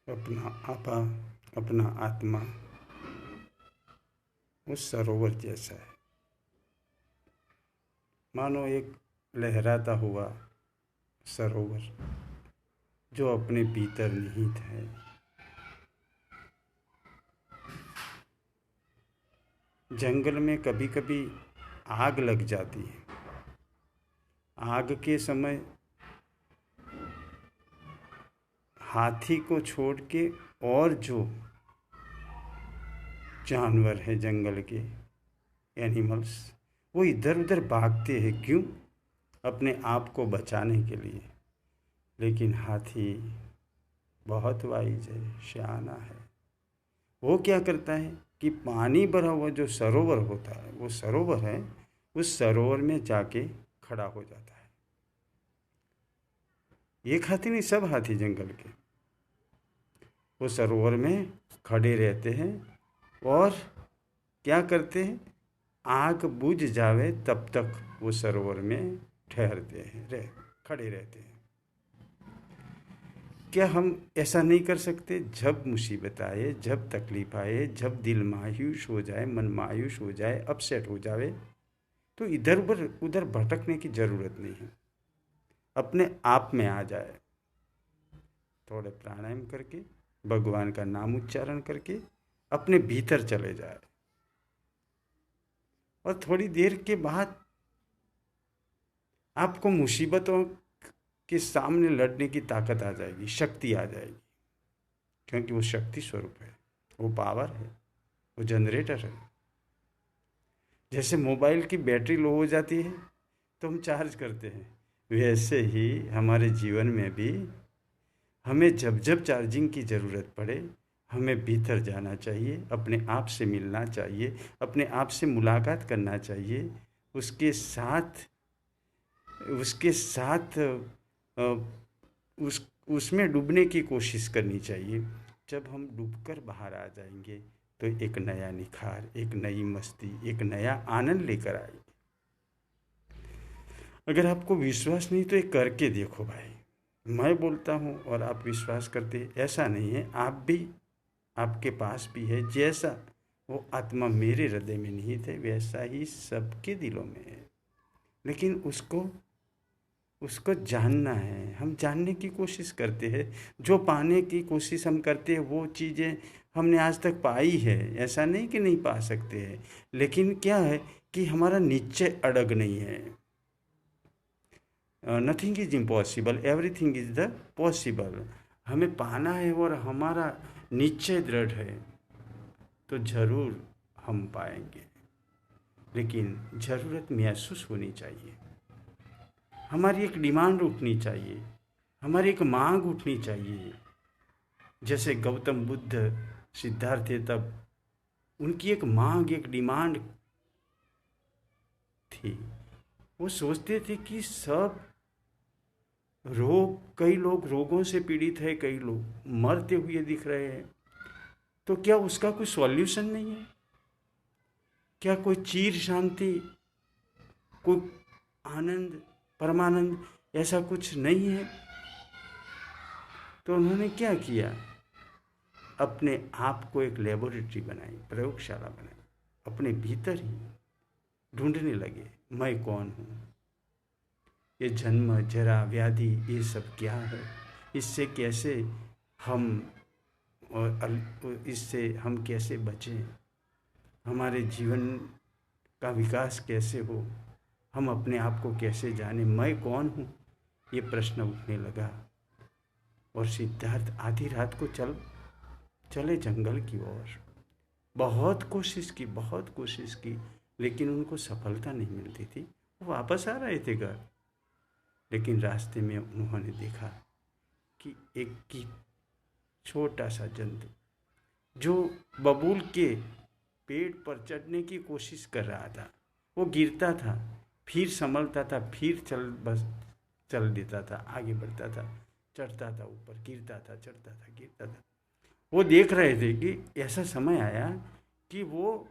अपना आपा, अपना आत्मा उस सरोवर जैसा है। मानो एक लहराता हुआ सरोवर जो अपने भीतर निहित है। जंगल में कभी कभी आग लग जाती है। आग के समय हाथी को छोड़ के और जो जानवर है जंगल के एनिमल्स, वो इधर उधर भागते हैं। क्यों? अपने आप को बचाने के लिए। लेकिन हाथी बहुत वाइज है, शयाना है। वो क्या करता है कि पानी भरा हुआ जो सरोवर होता है, वो सरोवर है, उस सरोवर में जाके खड़ा हो जाता है। एक हाथी नहीं, सब हाथी जंगल के वो सरोवर में खड़े रहते हैं और क्या करते हैं, आग बुझ जावे तब तक वो सरोवर में ठहरते हैं, खड़े रहते हैं। क्या हम ऐसा नहीं कर सकते? जब मुसीबत आए, जब तकलीफ आए, जब दिल मायूस हो जाए, मन मायूस हो जाए, अपसेट हो जाए, तो इधर उधर उधर भटकने की ज़रूरत नहीं है। अपने आप में आ जाए, थोड़े प्राणायाम करके, भगवान का नाम उच्चारण करके अपने भीतर चले जाए, और थोड़ी देर के बाद आपको मुसीबतों के सामने लड़ने की ताकत आ जाएगी, शक्ति आ जाएगी। क्योंकि वो शक्ति स्वरूप है, वो पावर है, वो जनरेटर है। जैसे मोबाइल की बैटरी लो हो जाती है तो हम चार्ज करते हैं, वैसे ही हमारे जीवन में भी हमें जब जब चार्जिंग की ज़रूरत पड़े, हमें भीतर जाना चाहिए, अपने आप से मिलना चाहिए, अपने आप से मुलाकात करना चाहिए, उसके साथ उसके साथ उसमें डूबने की कोशिश करनी चाहिए। जब हम डूबकर बाहर आ जाएंगे तो एक नया निखार, एक नई मस्ती, एक नया आनंद लेकर आएगी। अगर आपको विश्वास नहीं तो एक करके देखो भाई। मैं बोलता हूँ और आप विश्वास करते, ऐसा नहीं है, आप भी, आपके पास भी है। जैसा वो आत्मा मेरे हृदय में निहित है, वैसा ही सबके दिलों में है। लेकिन उसको उसको जानना है। हम जानने की कोशिश करते हैं, जो पाने की कोशिश हम करते हैं वो चीज़ें हमने आज तक पाई है। ऐसा नहीं कि नहीं पा सकते हैं, लेकिन क्या है कि हमारा निश्चय अड़ग नहीं है। Nothing is impossible, everything is the possible. हमें पाना है और हमारा निश्चय दृढ़ है तो ज़रूर हम पाएंगे। लेकिन ज़रूरत महसूस होनी चाहिए, हमारी एक डिमांड उठनी चाहिए, हमारी एक मांग उठनी चाहिए। जैसे गौतम बुद्ध सिद्धार्थ थे, तब उनकी एक मांग, एक डिमांड थी। वो सोचते थे कि सब रोग, कई लोग रोगों से पीड़ित है, कई लोग मरते हुए दिख रहे हैं, तो क्या उसका कोई सॉल्यूशन नहीं है? क्या कोई चीर शांति, कोई आनंद, परमानंद, ऐसा कुछ नहीं है? तो उन्होंने क्या किया, अपने आप को एक लेबोरेटरी बनाई, प्रयोगशाला बनाई, अपने भीतर ही ढूंढने लगे, मैं कौन हूँ, ये जन्म जरा व्याधि ये सब क्या है, इससे कैसे हम, और इससे हम कैसे बचें, हमारे जीवन का विकास कैसे हो, हम अपने आप को कैसे जाने, मैं कौन हूँ, ये प्रश्न उठने लगा। और सिद्धार्थ आधी रात को चले जंगल की ओर। बहुत कोशिश की, बहुत कोशिश की, लेकिन उनको सफलता नहीं मिलती थी। वो वापस आ रहे थे घर, लेकिन रास्ते में उन्होंने देखा कि एक की छोटा सा जंतु जो बबूल के पेड़ पर चढ़ने की कोशिश कर रहा था, वो गिरता था, फिर संभलता था, फिर चल देता था, आगे बढ़ता था, चढ़ता था ऊपर, गिरता था, चढ़ता था, गिरता था। वो देख रहे थे कि ऐसा समय आया कि वो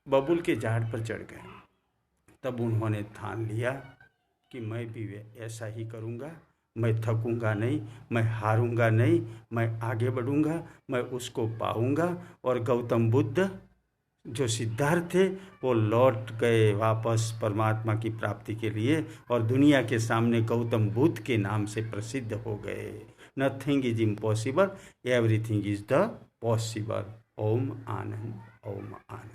बबूल के झाड़ पर चढ़ गए। तब उन्होंने ठान लिया कि मैं भी ऐसा ही करूँगा, मैं थकूंगा नहीं, मैं हारूंगा नहीं, मैं आगे बढ़ूंगा, मैं उसको पाऊंगा। और गौतम बुद्ध जो सिद्धार्थ थे वो लौट गए वापस परमात्मा की प्राप्ति के लिए और दुनिया के सामने गौतम बुद्ध के नाम से प्रसिद्ध हो गए। Nothing is impossible, everything is the possible. Om Anand, Om Anand.